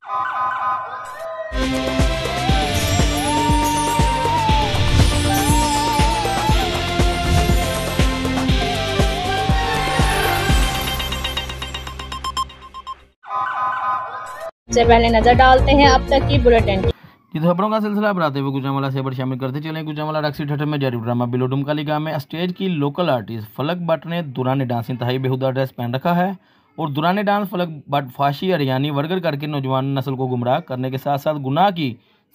से पहले नजर डालते हैं अब तक की बुलेटिन। खबरों का सिलसिला बढ़ाते हुए गुजरांवाला से शामिल करते चले। गुजरांवाला रक्सी थिएटर में जारी ड्रामा बिलो डुमकाली गांव में स्टेज की लोकल आर्टिस्ट फलक भट्ट ने दुराने डांस इंतहाई बेहुदा ड्रेस पहन रखा है और दुराने डांस फलक भट्ट फाशी अरियानी वर्गर करके नौजवान नस्ल को गुमराह करने के साथ साथ गुनाह की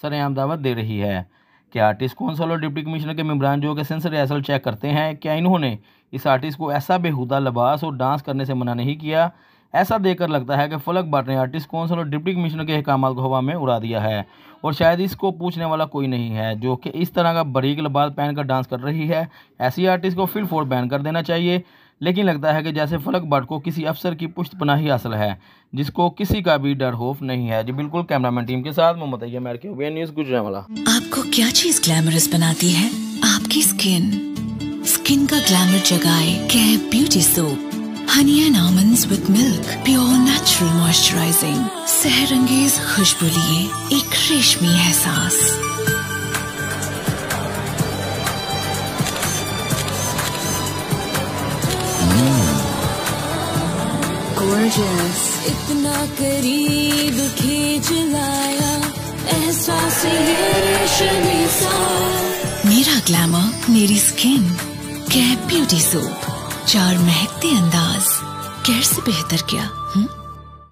सरेआम दावत दे रही है। क्या आर्टिस्ट कौंसल और डिप्टी कमिश्नर के मेंबरान जो कि सेंसर रिहर्सल चेक करते हैं, क्या इन्होंने इस आर्टिस्ट को ऐसा बेहुदा लिबास और डांस करने से मना नहीं किया? ऐसा देखकर लगता है कि फलक भट्ट ने आर्टिस्ट कौंसल और डिप्टी कमिश्नर के अहकामात को हवा में उड़ा दिया है और शायद इसको पूछने वाला कोई नहीं है जो कि इस तरह का बारीक लिबास पहनकर डांस कर रही है। ऐसी आर्टिस्ट को फिल फोर बैन कर देना चाहिए। लेकिन लगता है कि जैसे फलक भट्ट को किसी अफसर की पुश्तपनाही हासिल है जिसको किसी का भी डर खौफ नहीं है। जी बिल्कुल, कैमरामैन टीम के साथ मोहम्मद अय्यम न्यूज़ गुजरांवाला। आपको क्या चीज ग्लैमरस बनाती है? आपकी स्किन का ग्लैमर जगाए cap beauty soap, honey and almonds with milk, pure natural moisturising, सहरंगेज खुशबू लिए एक रेशमी एहसास। Gorgeous, इतना करीब खींच लाया एहसास ये रेशमी सा। मेरा ग्लैमर मेरी स्किन, कैप ब्यूटी सोप, 4 महकते अंदाज, कैसे बेहतर क्या?